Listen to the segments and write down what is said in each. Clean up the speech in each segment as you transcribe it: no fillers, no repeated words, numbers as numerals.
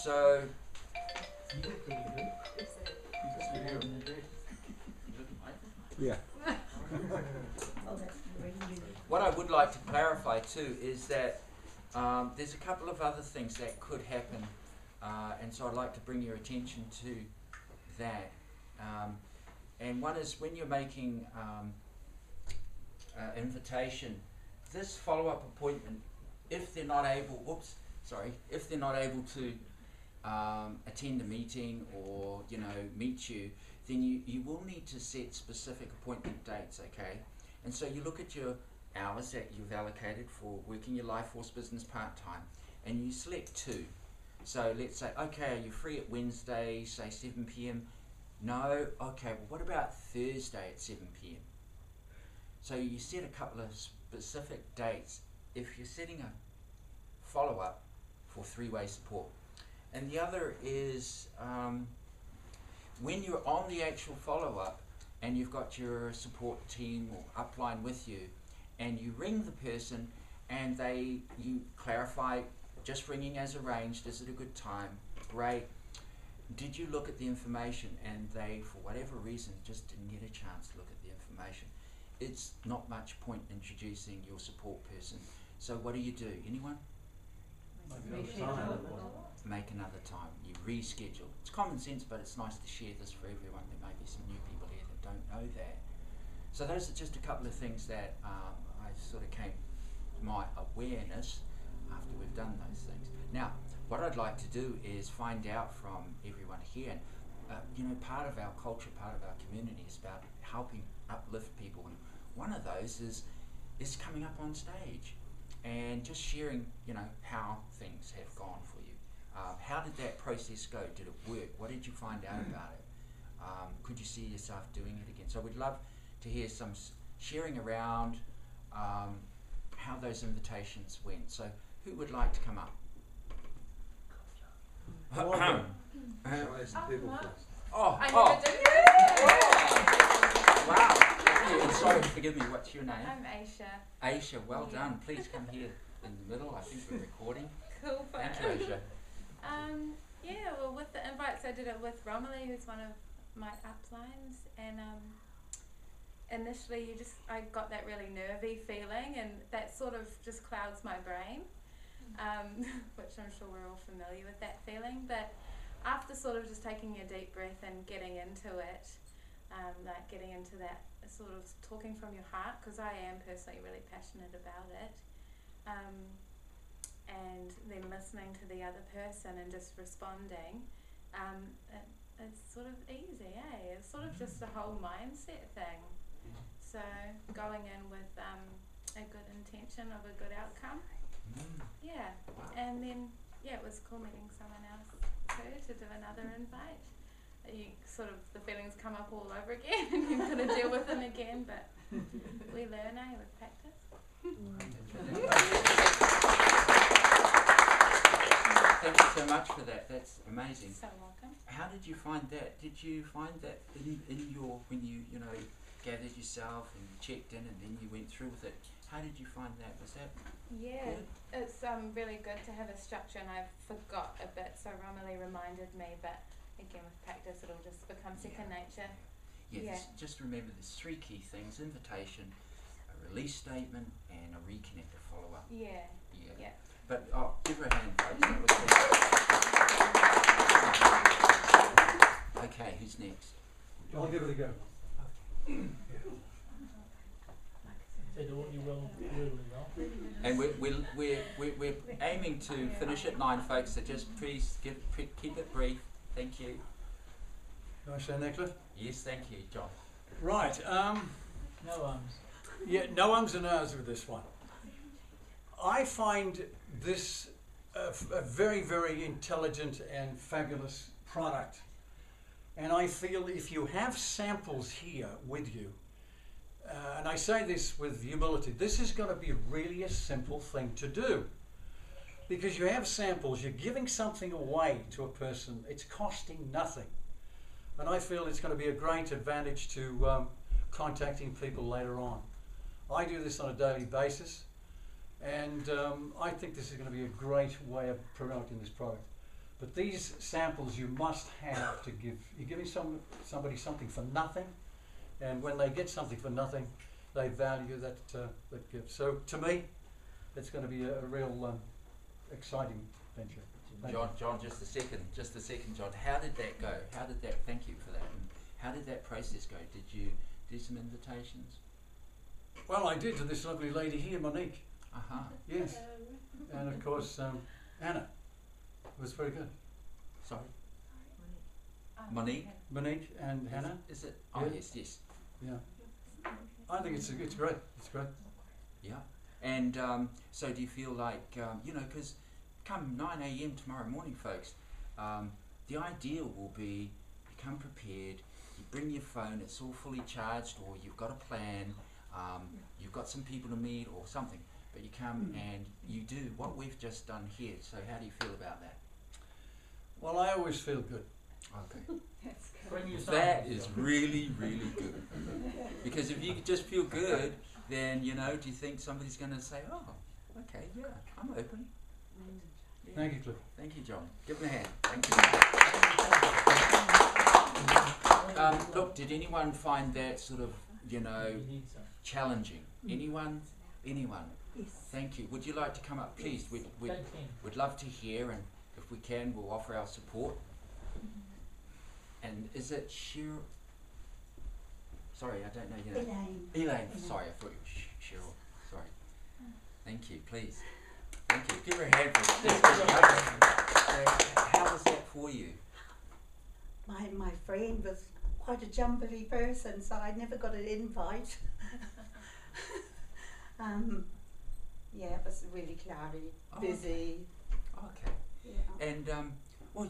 So, Yeah. what I would like to clarify too is that there's a couple of other things that could happen, and so I'd like to bring your attention to that. And one is when you're making invitation, this follow-up appointment, if they're not able, if they're not able to attend a meeting or meet you, then you will need to set specific appointment dates, okay? And so you look at your hours that you've allocated for working your life force business part-time, and you select 2. So let's say, okay, are you free at Wednesday, say 7 p.m? No? Okay, well what about Thursday at 7 p.m? So you set a couple of specific dates if you're setting a follow-up for 3-way support. And the other is when you're on the actual follow-up and you've got your support team or upline with you, and you ring the person and you clarify, just ringing as arranged, is it a good time? Great. Did you look at the information? And they, for whatever reason, just didn't get a chance to look at the information. It's not much point introducing your support person. So what do? Anyone? Make another time. You reschedule. It's common sense, but it's nice to share this for everyone. There may be some new people here that don't know that. So those are just a couple of things that I sort of came to my awareness after we've done those things. Now, what I'd like to do is find out from everyone here, and part of our culture, part of our community is about helping uplift people, and one of those is coming up on stage and just sharing, how things have gone for you. How did that process go? Did it work? What did you find out about it? Could you see yourself doing it again? So we'd love to hear some sharing around how those invitations went. So who would like to come up? I never did. Wow. And sorry, forgive me, what's your name? I'm Aisha. Aisha, well done. Please come here in the middle. I think we're recording. Cool. Thank you, Aisha. Well, with the invites, I did it with Romilly, who's one of my uplines, and initially I got that really nervy feeling, and that sort of just clouds my brain, which I'm sure we're all familiar with that feeling. But after sort of just taking a deep breath and getting into it, like getting into that sort of talking from your heart, because I am personally really passionate about it, and then listening to the other person and just responding, it's sort of easy, It's sort of just a whole mindset thing. So going in with a good intention of a good outcome, and then it was cool meeting someone else too to do another invite. You sort of, the feelings come up all over again and you've got to deal with them again, but we learn, with practice. Thank you so much for that. That's amazing. So welcome. How did you find that? Did you find that in your, when you gathered yourself and you checked in and then you went through with it, how did you find that? Was that good? It's really good to have a structure, and I forgot a bit, so Romilly reminded me, but again with practice it'll just become second nature. Just remember there's 3 key things: invitation, a release statement, and a reconnect, a follow-up. But give her a hand, folks. That was good. Okay, who's next? I'll give it a go. And we're aiming to finish at 9, folks. So just please keep it brief. Thank you. Can I say that, Cliff? Yes, thank you, John. Right. No ums. Yeah, no ums and ahs with this one. I find this a very, very intelligent and fabulous product. And I feel if you have samples here with you, and I say this with humility, this is going to be really a simple thing to do. Because you have samples, you're giving something away to a person, it's costing nothing. And I feel it's going to be a great advantage to contacting people later on. I do this on a daily basis, and I think this is going to be a great way of promoting this product. But these samples you must have to give. You're giving somebody something for nothing, and when they get something for nothing, they value that gift. So to me, it's going to be a real exciting venture. John, just a second, John. How did that go? How did that? Thank you for that. And how did that process go? Did you do some invitations? Well, I did to this lovely lady here, Monique. Yes, and of course Anna. It was very good. Sorry. Monique. Monique and Hannah. Is it? Oh Yeah. yes. Yeah. I think it's great. It's great. Yeah. And so do you feel like, because come 9 a.m. tomorrow morning, folks, the ideal will be you come prepared, you bring your phone, it's all fully charged, or you've got a plan, you've got some people to meet or something, but you come and you do what we've just done here. So how do you feel about that? Well, I always feel good. Okay. Bring your That samples. is really, really good. Because if you just feel good, then, do you think somebody's going to say, oh, okay, yeah, I'm open. Yeah. Thank you, Cliff. Thank you, John. Give him a hand. Thank you. Look, did anyone find that sort of, You need some. challenging? Anyone? Yes. Thank you. Would you like to come up, please? Thank you. We'd love to hear, and if we can, we'll offer our support. And is it Cheryl? Sorry, I don't know your name. Elaine. Sorry, I thought you were Cheryl. Sorry. Thank you, please. Thank you. Give her a hand for this. How was that for you? My friend was quite a jumbly person, so I never got an invite. Yeah, it was really cloudy, Oh, busy. Okay. Yeah. And well,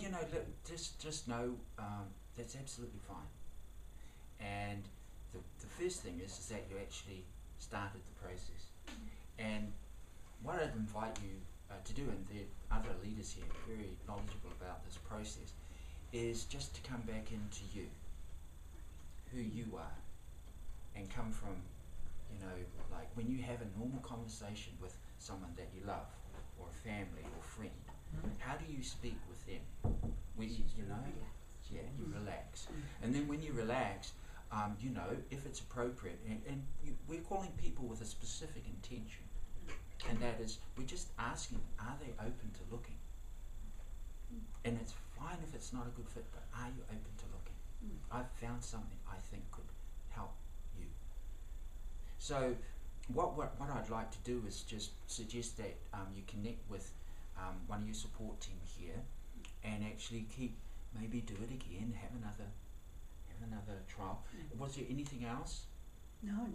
just know that's absolutely fine. And the first thing is that you actually started the process. And what I'd invite you to do, and the other leaders here are very knowledgeable about this process, is just to come back into you, who you are, and come from, like when you have a normal conversation with someone that you love, or a family or friend, how do you speak with them? When you relax. And then when you relax, if it's appropriate, and we're calling people with a specific intention, and that is, we're just asking, are they open to looking? And it's fine if it's not a good fit, but are you open to looking? I've found something I think could help you. So what I'd like to do is just suggest that you connect with one of your support team here, and actually maybe do it again, have another trial. Was there anything else? No,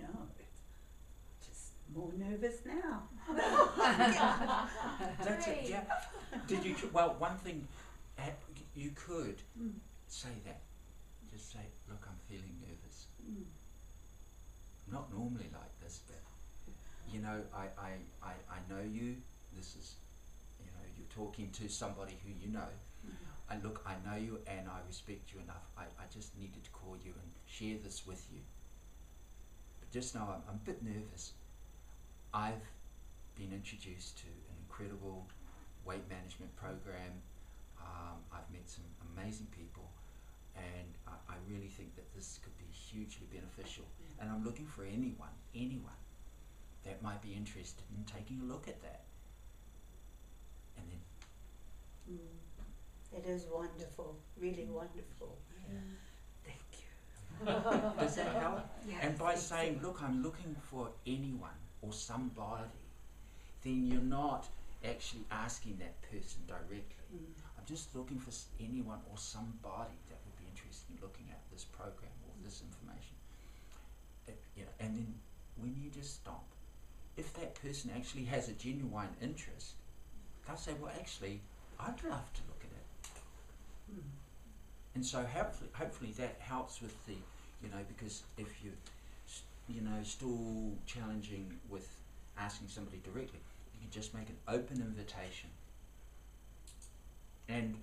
just more nervous now. That's it, yeah. Did you, well, one thing, you could say that. Just say, look, I'm feeling nervous. Not normally like this, but, I know you. This is, you're talking to somebody who you know. And look, I know you and I respect you enough. I just needed to call you and share this with you. But just know I'm a bit nervous. I've been introduced to an incredible weight management program. I've met some amazing people, and I really think that this could be hugely beneficial. And I'm looking for anyone that might be interested in taking a look at that. And then It is wonderful, really wonderful. Thank you. does that help? Yes, And by it's saying, look, I'm looking for anyone or somebody, then you're not actually asking that person directly. I'm just looking for anyone or somebody that would be interested in looking at this program or this information. And then when you just stop, if that person actually has a genuine interest, they'll say, well, actually, I'd love to look at it. And so hopefully that helps with the, because if you, still challenging with asking somebody directly, you can just make an open invitation. And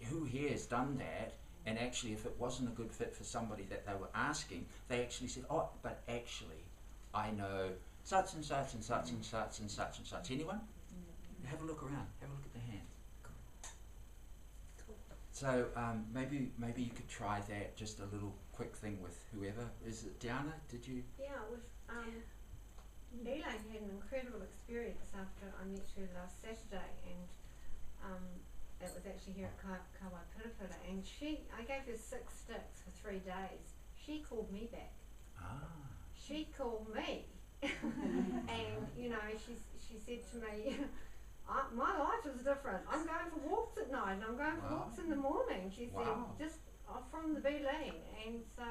who here has done that? And actually, if it wasn't a good fit for somebody that they were asking, they actually said, oh, but actually, I know such and such and such and such and such and such. Anyone? Have a look around. Have a look at the hand. So maybe you could try that, just a little quick thing with whoever. Is it Diana? Did you? Yeah, it was, Elaine had an incredible experience after I met her last Saturday, and it was actually here at Kawapirapira, and I gave her 6 sticks for 3 days. She called me back. Ah. She called me, and you know, she said to me, my life is different. I'm going for walks at night, and I'm going for walks in the morning. She said, just from the Beeline, and so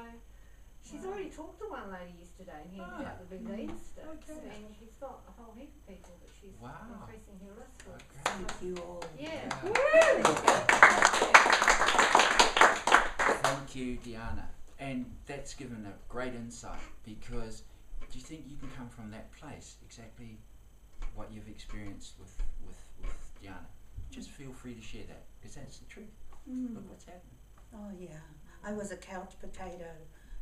she's already talked to one lady yesterday and heard about the Beeline sticks, and she's got a whole heap of people that she's increasing her list with. Thank you all. Yeah. Thank you, Diana. And that's given a great insight, because do you think you can come from that place, exactly what you've experienced with Diana? Just feel free to share that, because that's the truth. Look what's happening. Oh yeah, I was a couch potato,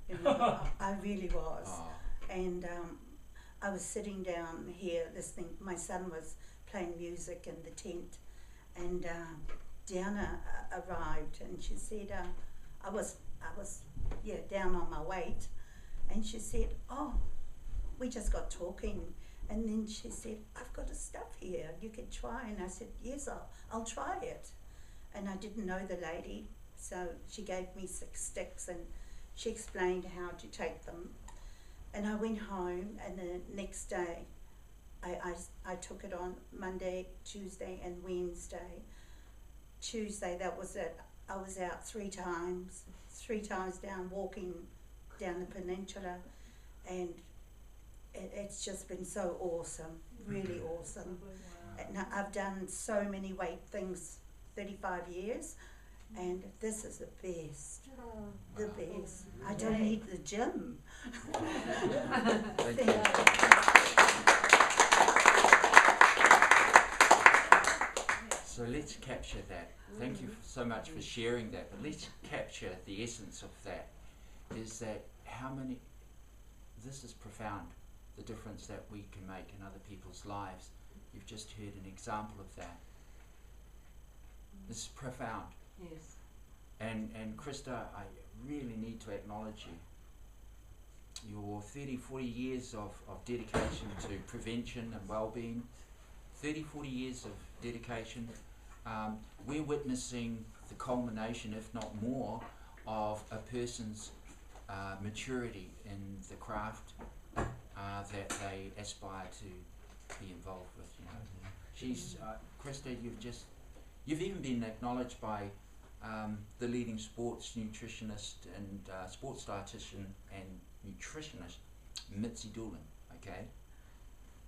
you know, I really was. And I was sitting down here listening. My son was playing music in the tent, and Diana arrived, and she said, I was down on my weight, and she said, oh, we just got talking, and then she said, I've got a stuff here, you could try. And I said, yes, I'll try it. And I didn't know the lady, so she gave me 6 sticks, and she explained how to take them. And I went home, and the next day I took it on Monday, Tuesday and Wednesday. Tuesday, that was it. I was out 3 times down, walking down the peninsula, and it's just been so awesome, really awesome. And I've done so many weight things, 35 years, and this is the best, the best. I don't need the gym. Thank you. So let's capture that. Thank you so much for sharing that, but let's capture the essence of that. Is that this is profound, the difference that we can make in other people's lives. You've just heard an example of that. This is profound. Yes. And Krista, I really need to acknowledge you. Your 30, 40 years of dedication to prevention and well-being, 30, 40 years of dedication. We're witnessing the culmination, if not more, of a person's maturity in the craft that they aspire to be involved with. You know, she's Krista. You've even been acknowledged by the leading sports nutritionist and sports dietitian and nutritionist, Mitzi Doolan. Okay,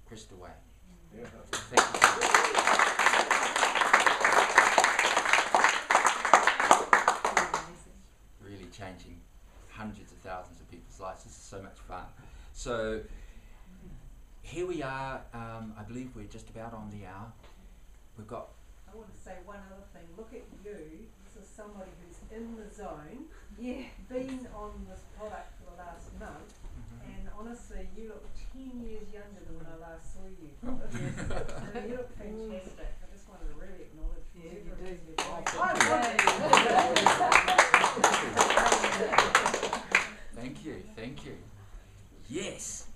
Krista Way. Yeah. Thank you. Really changing hundreds of thousands of people's lives. This is so much fun. So here we are. I believe we're just about on the hour. We've got. I want to say one other thing. Look at you. This is somebody who's in the zone. Yeah. Been on this product for the last month. And honestly, you look 10 years younger than when I last saw you. So you look fantastic. I just wanted to really acknowledge you. Yeah, you do. Thank you. Yes.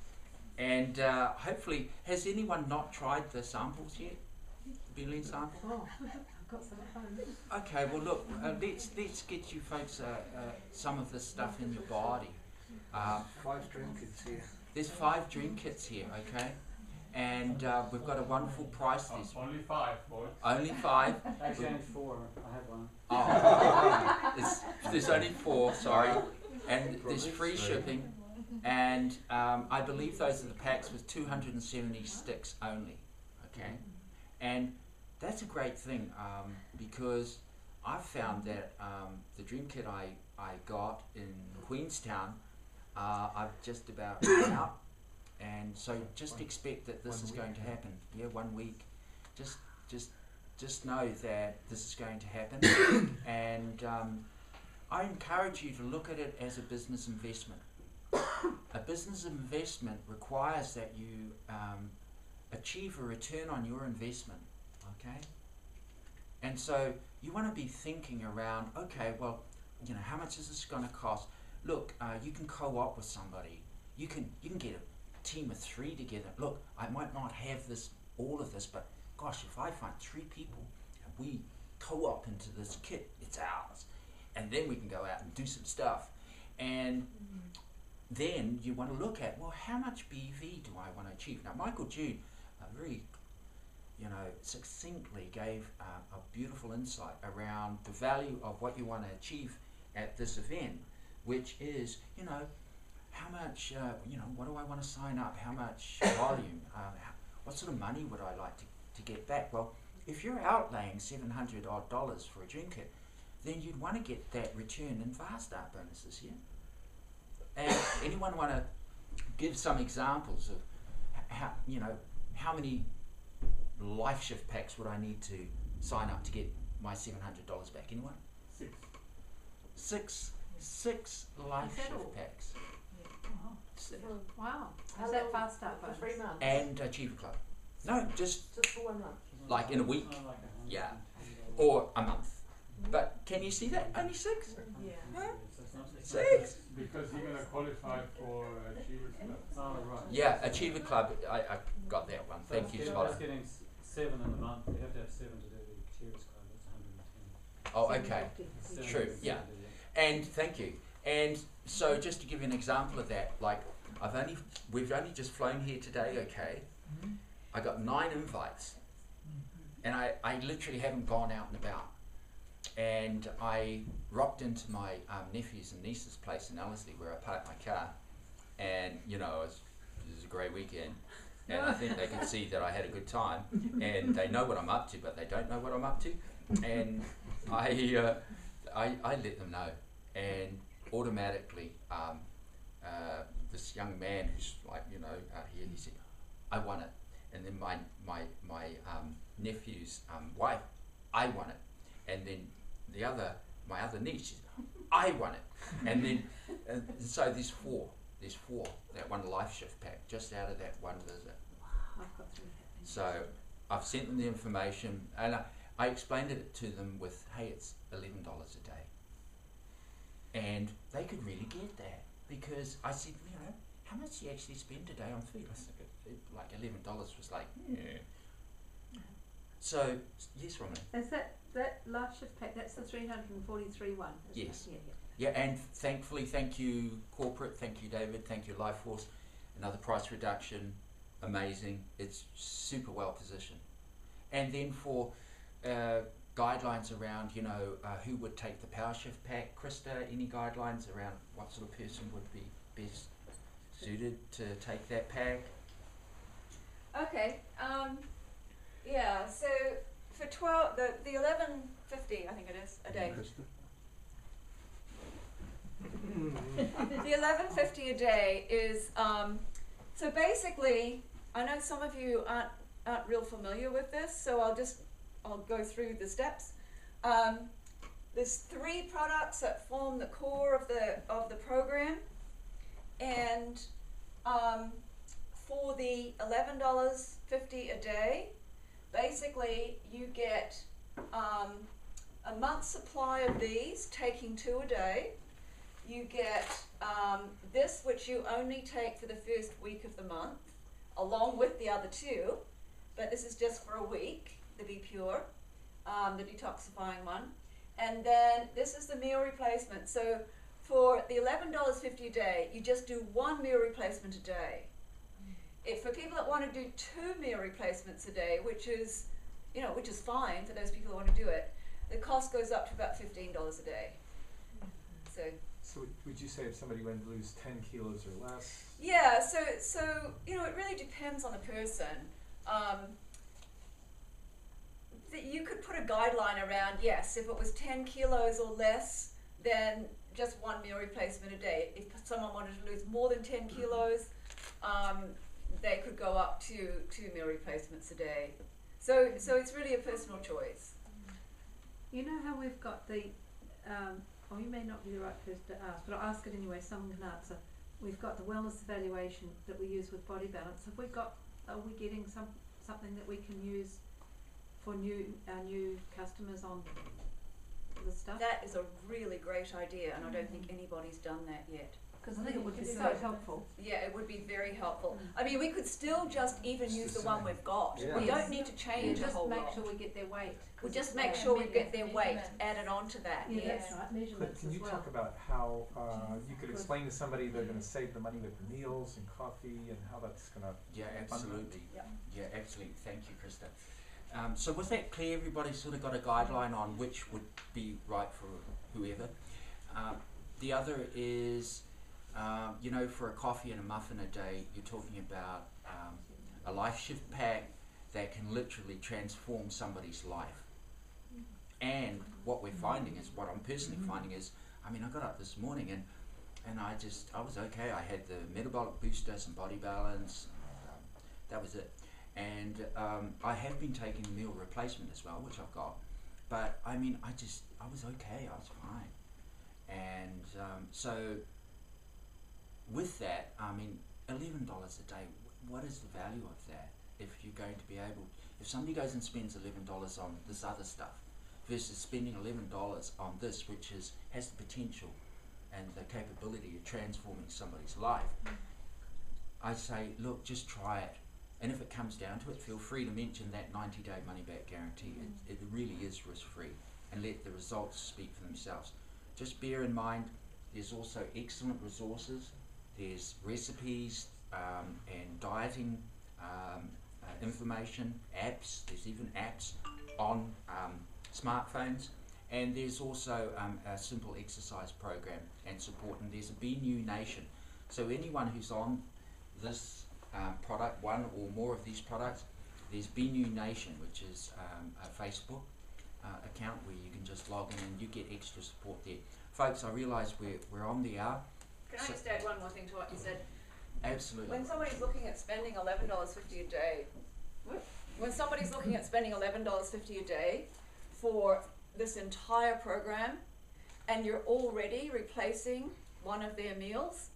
And hopefully, has anyone not tried the samples yet? Beeline samples? Oh, I've got some at home. Okay, well look, let's get you folks some of this stuff in your body. 5 drink kits here. There's 5 drink kits here, okay? And we've got a wonderful price. There's Only 5, boy. only 5. Actually, only 4. I have one. Oh, there's only 4, sorry. And there's free shipping. And I believe those are the packs with 270 sticks only, okay? And that's a great thing because I've found that the drink kit I got in Queenstown, I've just about run out, and so just expect that this is going to happen. Yeah, 1 week. Just know that this is going to happen, and I encourage you to look at it as a business investment. A business investment requires that you achieve a return on your investment. Okay, And so you want to be thinking around, okay, well, you know, how much is this going to cost? Look, you can co-op with somebody. You can get a team of 3 together. Look, I might not have all of this, but gosh, if I find 3 people and we co-op into this kit, it's ours. And then we can go out and do some stuff. And then you want to look at, well, how much BV do I want to achieve? Now, Michael Jude very, succinctly gave a beautiful insight around the value of what you want to achieve at this event, which is, how much, what do I want to sign up? How much volume? What sort of money would I like to get back? Well, if you're outlaying $700 odd for a drink kit, then you'd want to get that return in VAR start bonuses, yeah? And anyone want to give some examples of how many life shift packs would I need to sign up to get my $700 back? Anyone? 6 life shift packs. Wow. How's that fast start bonus? For 3 months. And Achiever Club. No, just for 1 month. like in a week. Yeah. Or a month. But can you see that? Only 6? Yeah. Huh? 6? Because you're going to qualify for Achiever Club. Oh, right. Yeah, Achiever Club, I got that one. So Thank you, instead of Scholar. us getting 7 in the month, we have to have 7 to do the Achievers Club. That's 110. Oh, okay. 7 True, is yeah. 70, And thank you. And so just to give you an example of that, like we've only just flown here today, okay? I got 9 invites. And I literally haven't gone out and about. And I rocked into my nephew's and niece's place in Ellerslie where I parked my car. And, it was a great weekend. And I think they could see that I had a good time. And they know what I'm up to, but they don't know what I'm up to. And I let them know. And automatically, this young man who's like, here, he said, I want it. And then my nephew's wife, I want it. And then my other niece, she said, I want it. And then, so there's four that one life shift pack just out of that one visit. I've got 3 happening. So I've sent them the information, and I explained it to them with, hey, it's $11 a day. And they could really get that, because I said, how much do you actually spend a day on food? I said, like $11 was like, yeah. So, yes, Romney. Is that life shift pack, that's the 343 one? Yes. It? Yeah, and thankfully, thank you corporate, thank you David, thank you Life Force, another price reduction, amazing, it's super well positioned. And then for guidelines around, who would take the power shift pack, Krista, any guidelines around what sort of person would be best suited to take that pack? Okay, yeah, so for 12, the 11.50, I think it is, a day. The 11.50 a day is, so basically, I know some of you aren't real familiar with this, so I'll go through the steps. There's 3 products that form the core of the program, and for the $11.50 a day, basically you get a month's supply of these, taking 2 a day. You get this, which you only take for the first week of the month, along with the other 2, but this is just for a week, the Be Pure, the detoxifying one. And then this is the meal replacement. So for the $11.50 a day, you just do 1 meal replacement a day. If for people that want to do 2 meal replacements a day, which is fine for those people that want to do it, the cost goes up to about $15 a day. So would you say if somebody wanted to lose 10 kilos or less? Yeah, so it really depends on the person. You could put a guideline around, yes, if it was 10 kilos or less, then just 1 meal replacement a day. If someone wanted to lose more than 10 kilos, they could go up to 2 meal replacements a day. So it's really a personal choice. You know how we've got the, you may not be the right person to ask, but I'll ask it anyway, someone can answer. We've got the wellness evaluation that we use with Body Balance. Are we getting something that we can use for new customers on the stuff? That is a really great idea, and I don't think anybody's done that yet. Because I think it would be so helpful. Yeah, it would be very helpful. I mean, we could still just even use the one we've got. Yeah. We don't need to change a Just whole make lot. sure we get their weight. We just make sure we get their weight added onto that. Yeah, Yes. that's right. But Measurements can as you well. talk about how you could explain to somebody they're going to save the money with the meals and coffee and how that's going to... Yeah, absolutely. Yeah. Yeah, absolutely. Thank you, Krista. So was that clear? Everybody sort of got a guideline on which would be right for whoever. The other is, you know, for a coffee and a muffin a day, you're talking about a life shift pack that can literally transform somebody's life. And what we're finding is, what I'm personally finding is, I mean, I got up this morning and I was okay. I had the metabolic booster, some body balance, that was it. And I have been taking meal replacement as well, which I've got. But I mean, I was okay, I was fine. And so with that, I mean, $11 a day, what is the value of that? If you're going to be able, if somebody goes and spends $11 on this other stuff versus spending $11 on this, which has the potential and the capability of transforming somebody's life, I say, look, just try it. And if it comes down to it, feel free to mention that 90-day money-back guarantee. It really is risk-free, and let the results speak for themselves. Just bear in mind, there's also excellent resources. There's recipes and dieting information, apps. There's even apps on smartphones. And there's also a simple exercise program and support. And there's a Be New Nation. So anyone who's on this product, one or more of these products, there's Be New Nation, which is a Facebook account where you can just log in and you get extra support there. Folks, I realise we're on the hour. Can I just add one more thing to what you said? Absolutely. When somebody's looking at spending $11.50 a day, when somebody's looking at spending $11.50 a day for this entire program, and you're already replacing one of their meals,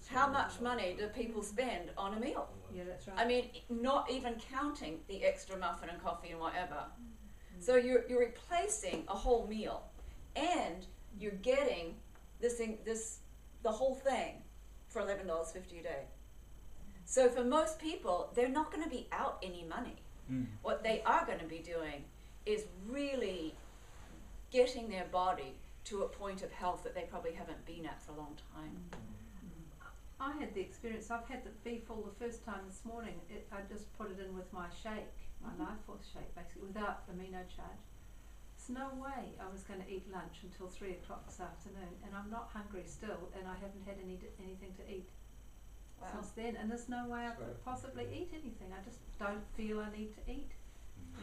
how much money do people spend on a meal? Yeah, that's right. I mean, not even counting the extra muffin and coffee and whatever. So you're replacing a whole meal, and you're getting the whole thing for $11.50 a day. So for most people, they're not going to be out any money. What they are going to be doing is really getting their body to a point of health that they probably haven't been at for a long time. I had the experience, I've had the beef all the first time this morning. I just put it in with my shake, my life force shake basically, without amino charge. There's no way I was going to eat lunch until 3 o'clock this afternoon, and I'm not hungry still, and I haven't had anything to eat since then, and there's no way I could possibly eat anything. I just don't feel I need to eat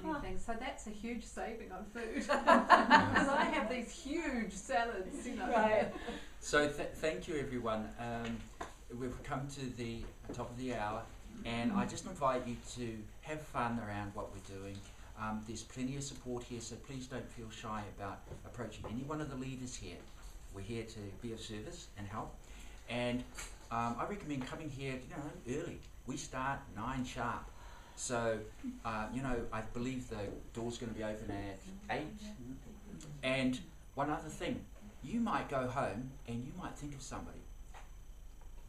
anything. So that's a huge saving on food, because I have these huge salads, you know. Right. So thank you, everyone. We've come to the top of the hour, and I just invite you to have fun around what we're doing. There's plenty of support here, so please don't feel shy about approaching any one of the leaders here. We're here to be of service and help, and I recommend coming here, early. We start 9 sharp. So, I believe the door's going to be open at 8. And one other thing, you might go home and you might think of somebody.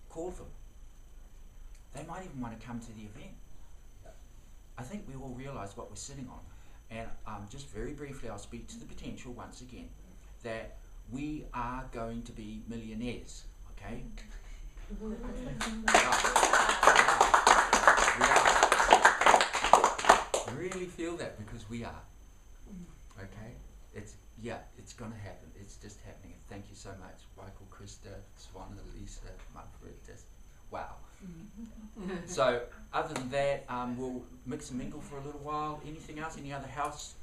Call them. They might even want to come to the event. I think we all realise what we're sitting on. And just very briefly, I'll speak to the potential once again, that we are going to be millionaires, okay? We are. Really feel that, because we are. Okay? It's going to happen. It's just happening. Thank you so much, Michael, Krista, Swan, Lisa, Manfred. Just wow. So, other than that, we'll mix and mingle for a little while. Anything else? Any other house